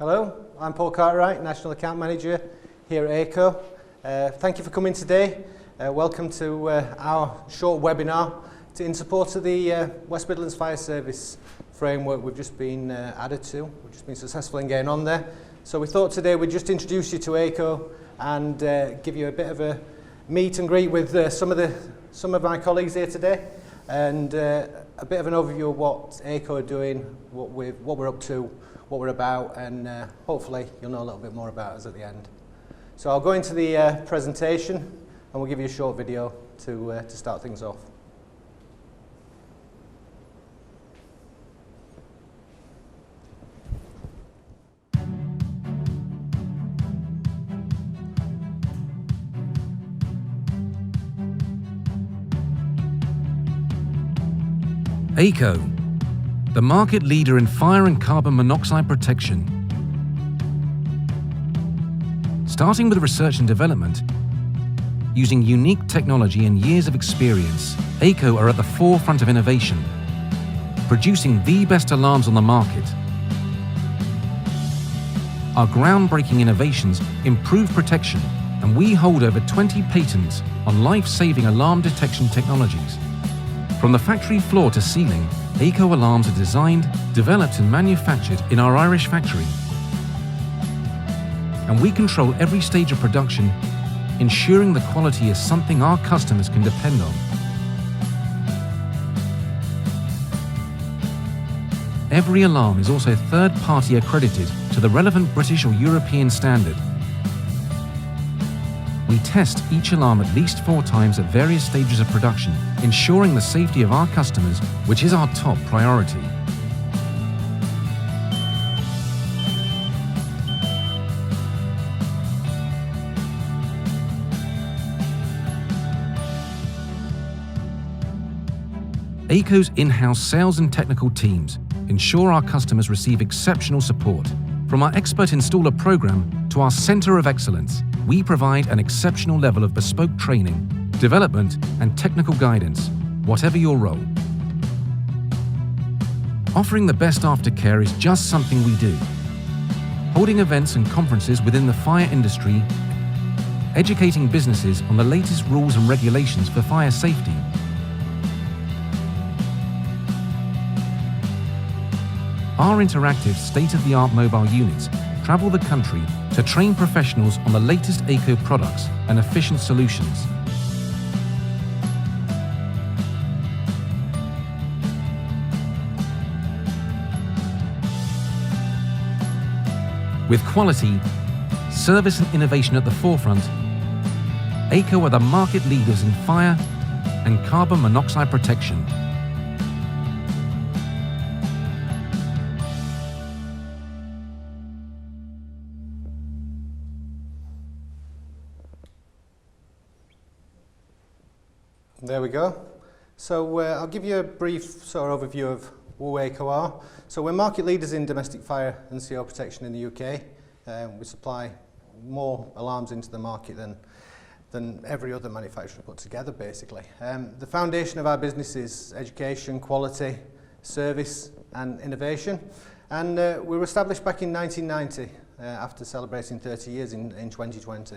Hello, I'm Paul Cartwright, National Account Manager here at Aico. Thank you for coming today. Welcome to our short webinar in support of the West Midlands Fire Service framework we've just been added to. We've just been successful in getting on there. So we thought today we'd just introduce you to Aico and give you a bit of a meet and greet with some of my colleagues here today, and a bit of an overview of what Aico are doing, what we're up to, what we're about, and hopefully you'll know a little bit more about us at the end. So I'll go into the presentation and we'll give you a short video to start things off. Aico, the market leader in fire and carbon monoxide protection. Starting with research and development, using unique technology and years of experience, Aico are at the forefront of innovation, producing the best alarms on the market. Our groundbreaking innovations improve protection, and we hold over 20 patents on life-saving alarm detection technologies. From the factory floor to ceiling, Aico alarms are designed, developed and manufactured in our Irish factory. And we control every stage of production, ensuring the quality is something our customers can depend on. Every alarm is also third-party accredited to the relevant British or European standard. We test each alarm at least 4 times at various stages of production, ensuring the safety of our customers, which is our top priority. Aico's in-house sales and technical teams ensure our customers receive exceptional support. From our expert installer program to our Centre of Excellence, we provide an exceptional level of bespoke training, development and technical guidance, whatever your role. Offering the best aftercare is just something we do. Holding events and conferences within the fire industry, educating businesses on the latest rules and regulations for fire safety. Our interactive state-of-the-art mobile units travel the country to train professionals on the latest Aico products and efficient solutions. With quality, service and innovation at the forefront, Aico are the market leaders in fire and carbon monoxide protection. There we go. So I'll give you a brief sort of overview of who Aico are. So we're market leaders in domestic fire and CO protection in the UK. We supply more alarms into the market than every other manufacturer put together, basically. The foundation of our business is education, quality, service and innovation. And we were established back in 1990 after celebrating 30 years in 2020.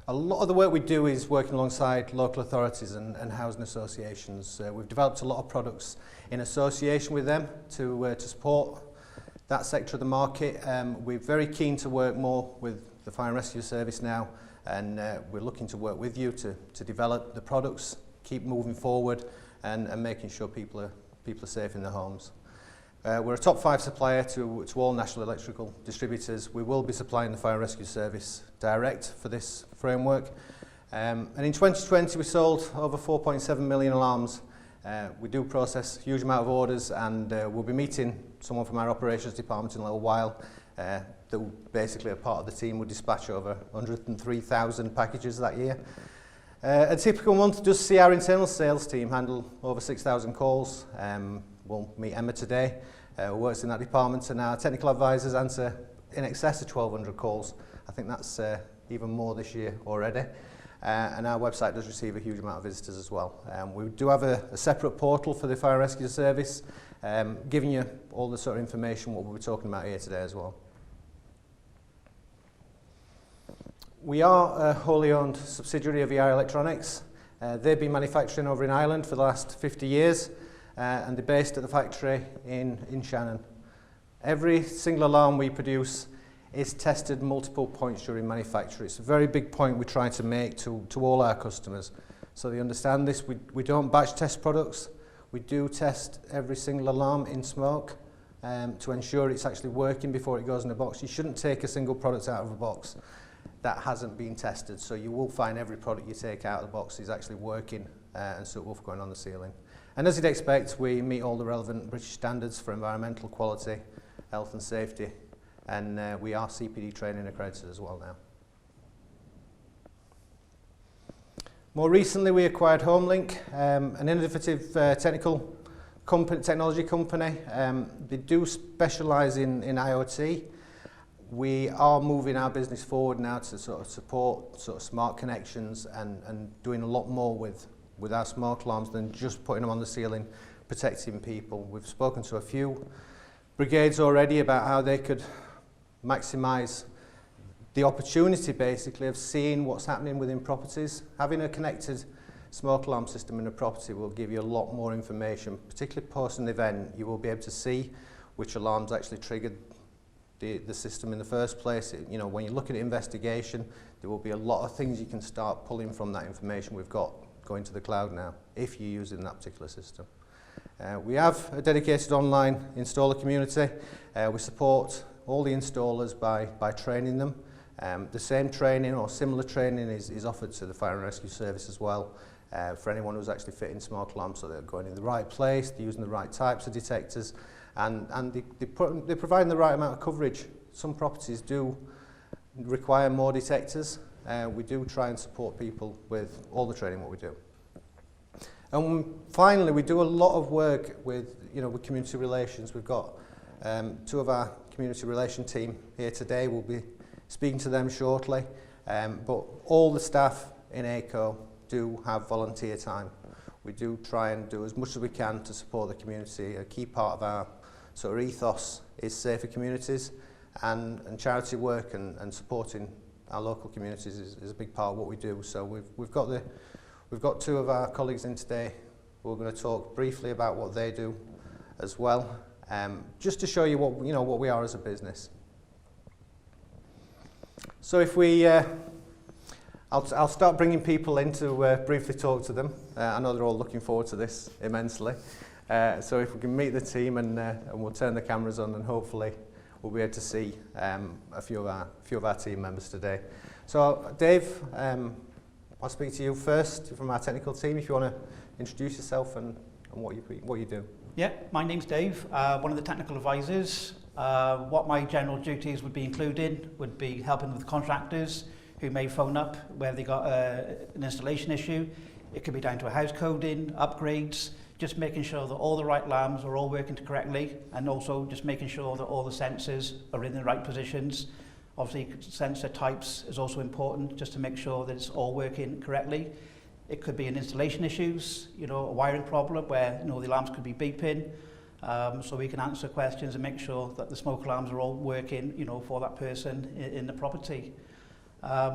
A lot of the work we do is working alongside local authorities and housing associations. We've developed a lot of products in association with them to support that sector of the market. We're very keen to work more with the Fire and Rescue Service now, and we're looking to work with you to develop the products, keep moving forward and making sure people are safe in their homes. We're a top 5 supplier to all national electrical distributors. We will be supplying the Fire and Rescue Service direct for this framework. And in 2020 we sold over 4.7 million alarms. We do process a huge amount of orders, and we'll be meeting someone from our operations department in a little while that will basically a part of the team will dispatch over 103,000 packages that year. A typical month does see our internal sales team handle over 6,000 calls. We'll meet Emma today, who works in that department, and our technical advisors answer in excess of 1,200 calls. I think that's even more this year already. and our website does receive a huge amount of visitors as well. We do have a separate portal for the fire and rescue service, giving you all the sort of information what we'll be talking about here today as well. We are a wholly owned subsidiary of EI Electronics. They've been manufacturing over in Ireland for the last 50 years, and they're based at the factory in Shannon. Every single alarm we produce is tested multiple points during manufacture. It's a very big point we try to make to all our customers. So they understand this. We don't batch test products. We do test every single alarm in smoke to ensure it's actually working before it goes in a box. You shouldn't take a single product out of a box that hasn't been tested. So you will find every product you take out of the box is actually working and suitable for going on the ceiling. And as you'd expect, we meet all the relevant British standards for environmental quality, health and safety, and we are CPD Training accredited as well now. More recently, we acquired HomeLINK, an innovative technology company. They do specialise in IoT. We are moving our business forward now to sort of support sort of smart connections and doing a lot more with our smoke alarms than just putting them on the ceiling, protecting people. We've spoken to a few brigades already about how they could maximise the opportunity basically of seeing what's happening within properties. Having a connected smoke alarm system in a property will give you a lot more information, particularly post an event. You will be able to see which alarms actually triggered the system in the first place. You know, when you look at investigation, there will be a lot of things you can start pulling from that information we've got going to the cloud now, if you're using that particular system. We have a dedicated online installer community. We support all the installers by training them. The same training or similar training is offered to the fire and rescue service as well, for anyone who's actually fitting smoke alarms, so they're going in the right place, they're using the right types of detectors, and they're providing the right amount of coverage. Some properties do require more detectors. We do try and support people with all the training what we do. And finally, we do a lot of work with community relations. We've got two of our community relation team here today. We'll be speaking to them shortly. But all the staff in Aico do have volunteer time. We do try and do as much as we can to support the community. A key part of our sort of ethos is safer communities, and charity work and supporting our local communities is a big part of what we do. So we've got two of our colleagues in today who are going to talk briefly about what they do as well, just to show you what we are as a business. So if we, I'll start bringing people in to briefly talk to them. I know they're all looking forward to this immensely. So if we can meet the team and we'll turn the cameras on, and hopefully we'll be able to see a few of our team members today. So Dave, I'll speak to you first from our technical team. If you want to introduce yourself and what you do. Yeah, my name's Dave, one of the technical advisors. What my general duties would be included would be helping with contractors who may phone up where they got an installation issue. It could be down to a house coding, upgrades, just making sure that all the right alarms are all working correctly, and also just making sure that all the sensors are in the right positions. Obviously, sensor types is also important, just to make sure that it's all working correctly. It could be an installation issues, a wiring problem where the alarms could be beeping. So we can answer questions and make sure that the smoke alarms are all working, for that person in the property.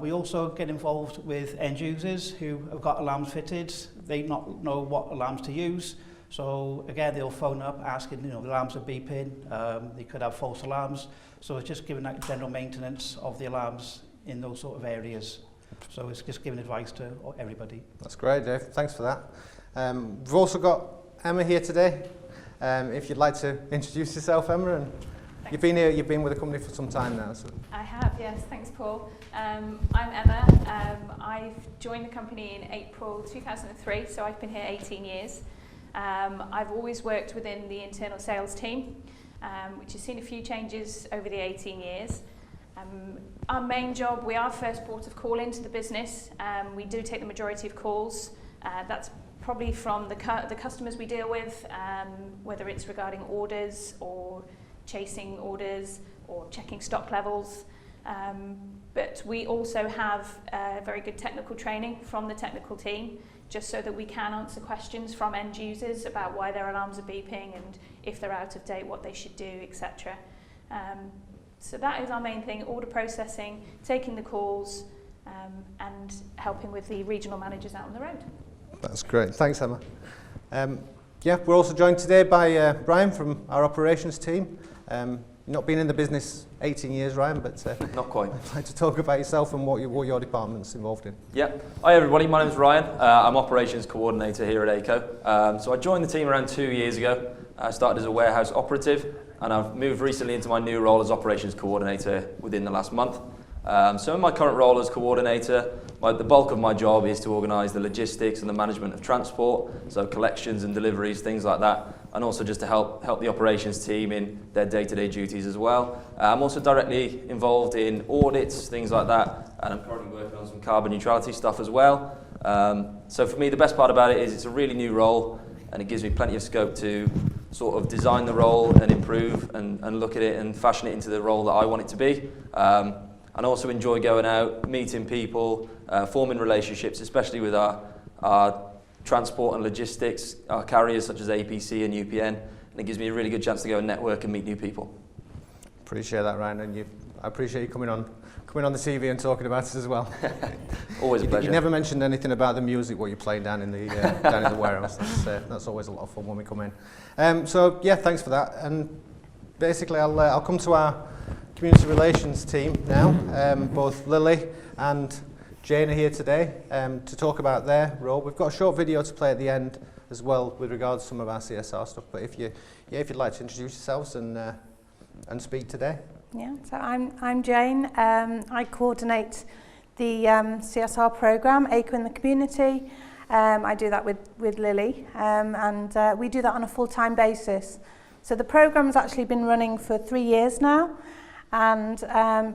We also get involved with end users who have got alarms fitted. They not know what alarms to use. So again, they'll phone up asking, the alarms are beeping. They could have false alarms. So it's just giving that general maintenance of the alarms in those sort of areas. So it's just giving advice to everybody. That's great, Dave. Thanks for that. We've also got Emma here today. If you'd like to introduce yourself, Emma, and you've been with the company for some time now. So. I have, yes. Thanks, Paul. I'm Emma. I've joined the company in April 2003, so I've been here 18 years. I've always worked within the internal sales team, which has seen a few changes over the 18 years. Our main job, we are first port of call into the business. We do take the majority of calls. That's probably from the customers we deal with, whether it's regarding orders or chasing orders or checking stock levels. But we also have very good technical training from the technical team, just so that we can answer questions from end users about why their alarms are beeping and if they're out of date, what they should do, etc. So that is our main thing: order processing, taking the calls, and helping with the regional managers out on the road. That's great. Thanks, Emma. Yeah, we're also joined today by Brian from our operations team. Not been in the business 18 years, Ryan, but not quite. I'd like to talk about yourself and what your department's involved in. Yeah. Hi everybody, my name's Ryan. I'm operations coordinator here at Aico. So I joined the team around 2 years ago. I started as a warehouse operative, and I've moved recently into my new role as operations coordinator within the last month. So in my current role as coordinator, the bulk of my job is to organise the logistics and the management of transport, so collections and deliveries, things like that, and also just to help the operations team in their day-to-day duties as well. I'm also directly involved in audits, things like that, and I'm currently working on some carbon neutrality stuff as well. So for me, the best part about it is it's a really new role, and it gives me plenty of scope to sort of design the role and improve and look at it and fashion it into the role that I want it to be. And I also enjoy going out, meeting people, forming relationships, especially with our transport and logistics, our carriers such as APC and UPN, and it gives me a really good chance to go and network and meet new people. Appreciate that, Ryan, and I appreciate you coming on the TV and talking about it as well. Always a pleasure. You never mentioned anything about the music, what you're playing down in the warehouse. That's always a lot of fun when we come in. So yeah, thanks for that. And basically, I'll come to our community relations team now. Both Lily and Jane are here today to talk about their role. We've got a short video to play at the end as well with regards to some of our CSR stuff. But if you'd like to introduce yourselves and speak today. Yeah, so I'm Jane. I coordinate the CSR program, Aico in the community. I do that with Lily, and we do that on a full-time basis. So the program's actually been running for 3 years now, and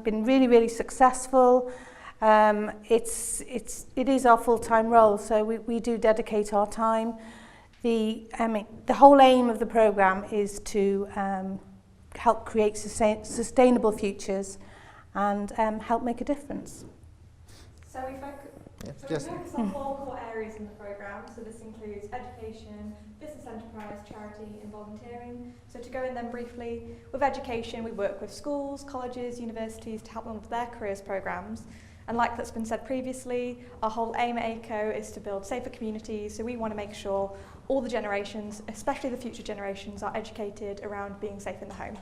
been really, really successful. It is our full-time role, so we do dedicate our time. The whole aim of the program is to help create sustainable futures and help make a difference. So we focus on 4 core areas in the programme. So this includes education, business enterprise, charity and volunteering. So to go in them briefly, with education we work with schools, colleges, universities to help them with their careers programmes. And like that's been said previously, our whole aim at Aico is to build safer communities, so we want to make sure all the generations, especially the future generations, are educated around being safe in the home.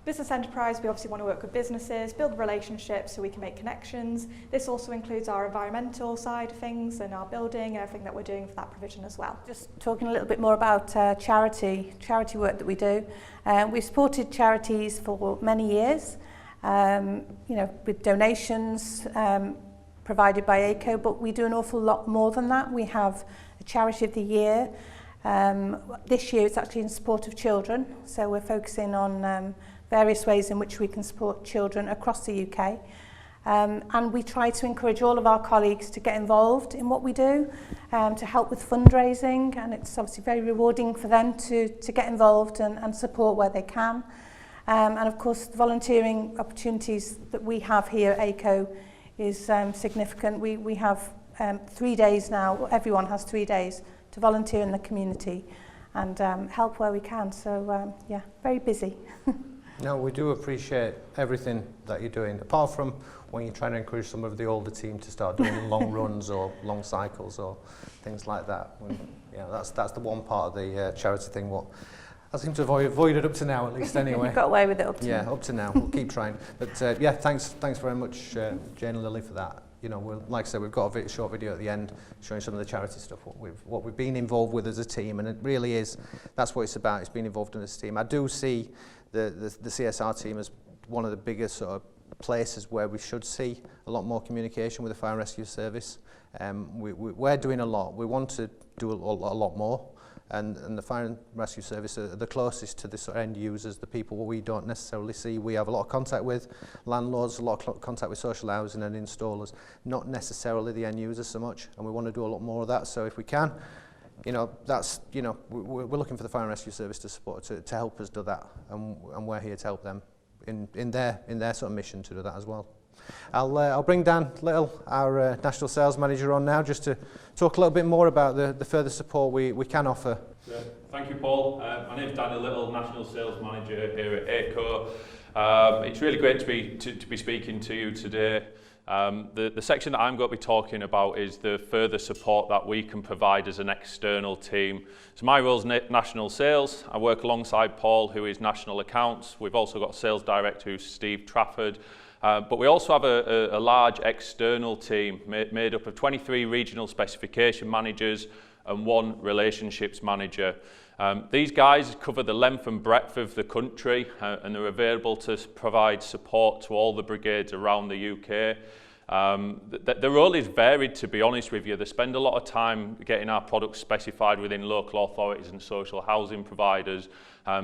Business enterprise, we obviously want to work with businesses, build relationships so we can make connections. This also includes our environmental side of things and our building and everything that we're doing for that provision as well. Just talking a little bit more about charity work that we do. We've supported charities for many years. With donations provided by Aico, but we do an awful lot more than that. We have a charity of the year. This year it's actually in support of children, so we're focusing on various ways in which we can support children across the UK. And we try to encourage all of our colleagues to get involved in what we do, to help with fundraising, and it's obviously very rewarding for them to get involved and support where they can. And of course, the volunteering opportunities that we have here at Aico is significant. We have 3 days now, everyone has 3 days to volunteer in the community and help where we can. So yeah, very busy. No, we do appreciate everything that you're doing, apart from when you're trying to encourage some of the older team to start doing long runs or long cycles or things like that. That's the one part of the charity thing what I seem to have avoided up to now, at least anyway. Got away with it up to now. Yeah, up to now. We'll keep trying. But yeah, thanks very much, Jane and Lily, for that. Like I said, we've got a short video at the end showing some of the charity stuff, what we've been involved with as a team, and it really is, that's what it's about, it's being involved in this team. I do see the CSR team as one of the biggest sort of places where we should see a lot more communication with the fire and rescue service. We're doing a lot. We want to do a lot more. And the fire and rescue service are the closest to the sort of end users, the people we don't necessarily see. We have a lot of contact with landlords, a lot of contact with social housing and installers, not necessarily the end users so much, and we want to do a lot more of that. So if we can, we're looking for the fire and rescue service to support, to help us do that, and we're here to help them in their sort of mission to do that as well. I'll bring Dan Little, our National Sales Manager, on now just to talk a little bit more about the further support we can offer. Yeah. Thank you, Paul. My name's Daniel Little, National Sales Manager here at Aico. It's really great to be speaking to you today. The section that I'm going to be talking about is the further support that we can provide as an external team. So my role is National Sales. I work alongside Paul, who is National Accounts. We've also got a Sales Director, who's Steve Trafford. But we also have a large external team made up of 23 regional specification managers and 1 relationships manager. These guys cover the length and breadth of the country and they're available to provide support to all the brigades around the UK. Their role is varied, to be honest with you. They spend a lot of time getting our products specified within local authorities and social housing providers.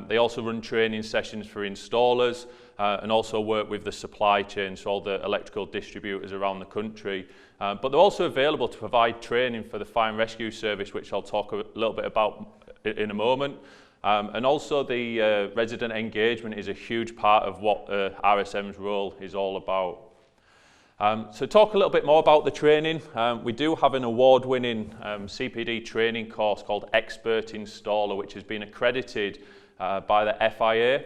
They also run training sessions for installers and also work with the supply chain, so all the electrical distributors around the country. But they're also available to provide training for the fire and rescue service, which I'll talk a little bit about in a moment. And also the resident engagement is a huge part of what RSM's role is all about. So talk a little bit more about the training. We do have an award-winning CPD training course called Expert Installer, which has been accredited by the FIA.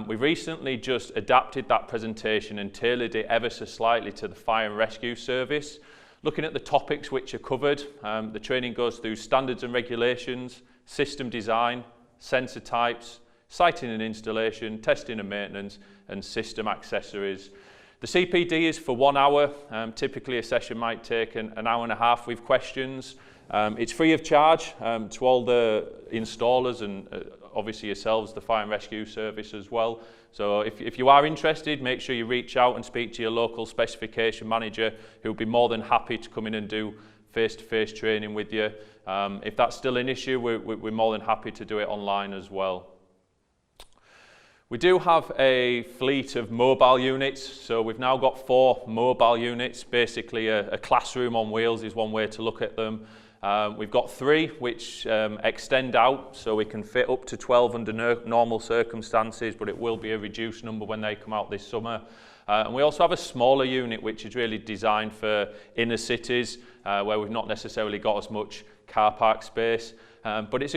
We've recently just adapted that presentation and tailored it ever so slightly to the fire and rescue service. Looking at the topics which are covered, the training goes through standards and regulations, system design, sensor types, siting and installation, testing and maintenance, and system accessories. The CPD is for 1 hour. Typically a session might take an hour and a half with questions. It's free of charge to all the installers and obviously yourselves, the fire and rescue service as well. So if you are interested, make sure you reach out and speak to your local specification manager, who will be more than happy to come in and do face-to-face training with you. If that's still an issue, we're more than happy to do it online as well. We do have a fleet of mobile units, so we've now got 4 mobile units. Basically a classroom on wheels is one way to look at them. We've got 3 which extend out, so we can fit up to 12 under normal circumstances, but it will be a reduced number when they come out this summer. And we also have a smaller unit which is really designed for inner cities where we've not necessarily got as much car park space. But it's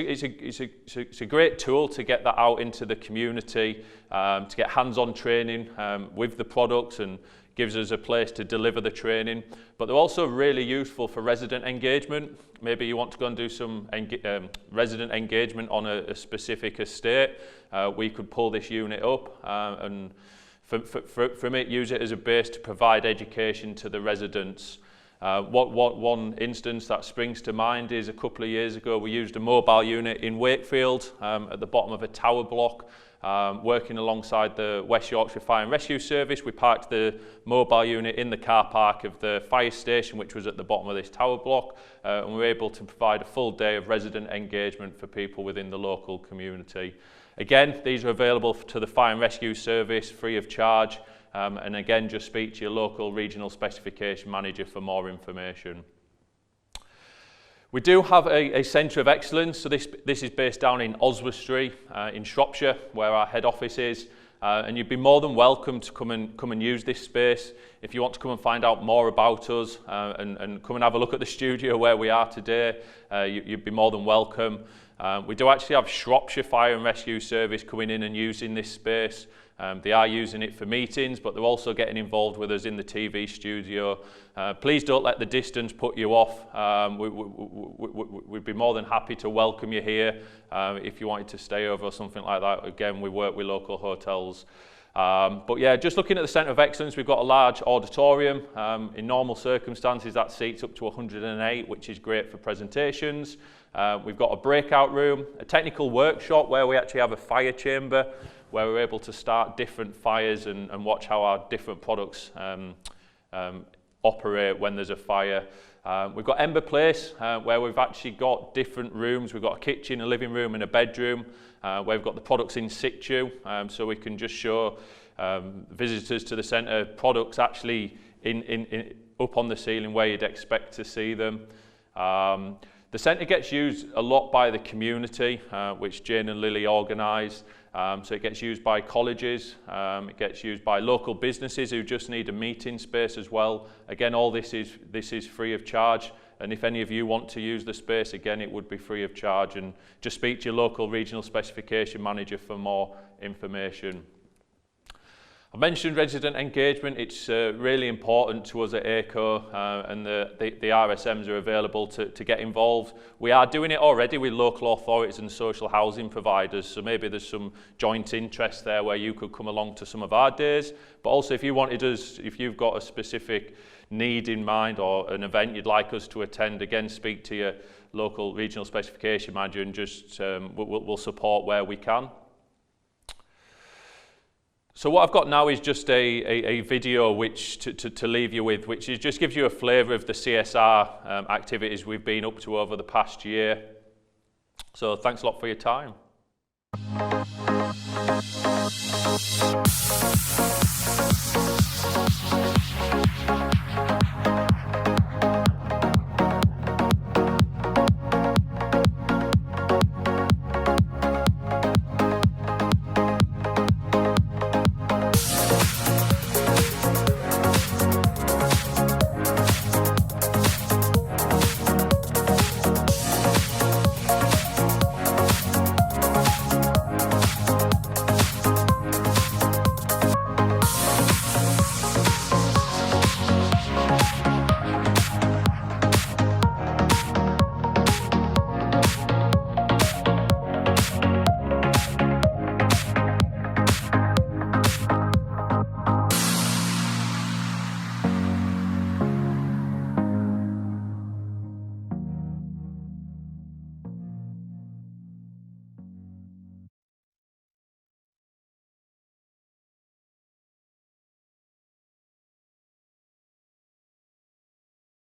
a great tool to get that out into the community, to get hands-on training with the products, and gives us a place to deliver the training. But they're also really useful for resident engagement. Maybe you want to go and do some resident engagement on a specific estate. We could pull this unit up and from it use it as a base to provide education to the residents. One instance that springs to mind is a couple of years ago we used a mobile unit in Wakefield at the bottom of a tower block. Working alongside the West Yorkshire Fire and Rescue Service, we parked the mobile unit in the car park of the fire station, which was at the bottom of this tower block, and we were able to provide a full day of resident engagement for people within the local community. Again, these are available to the Fire and Rescue Service free of charge, and again, just speak to your local regional specification manager for more information. We do have a centre of excellence, so this is based down in Oswestry in Shropshire, where our head office is, and you'd be more than welcome to come and use this space. If you want to come and find out more about us and come and have a look at the studio where we are today, you'd be more than welcome. We do actually have Shropshire Fire and Rescue Service coming in and using this space. They are using it for meetings, but they're also getting involved with us in the TV studio. Please don't let the distance put you off. We'd be more than happy to welcome you here if you wanted to stay over or something like that. Again, we work with local hotels. But yeah, just looking at the Centre of Excellence, we've got a large auditorium. In normal circumstances, that seats up to 108, which is great for presentations. We've got a breakout room, a technical workshop where we actually have a fire chamber, where we're able to start different fires and watch how our different products operate when there's a fire. We've got Ember Place, where we've actually got different rooms. We've got a kitchen, a living room and a bedroom, where we've got the products in situ, so we can just show visitors to the centre products actually up on the ceiling where you'd expect to see them. The centre gets used a lot by the community, which Jane and Lily organise. So it gets used by colleges, it gets used by local businesses who just need a meeting space as well. Again, all this is free of charge. And if any of you want to use the space, again, it would be free of charge. And just speak to your local regional specification manager for more information. I mentioned resident engagement. It's really important to us at Aico, and the RSMs are available to get involved. We are doing it already with local authorities and social housing providers, so maybe there's some joint interest there where you could come along to some of our days. But also if you've got a specific need in mind or an event you'd like us to attend, again, speak to your local regional specification manager and just we'll support where we can. So what I've got now is just a video which to leave you with, which just gives you a flavour of the CSR activities we've been up to over the past year. So thanks a lot for your time.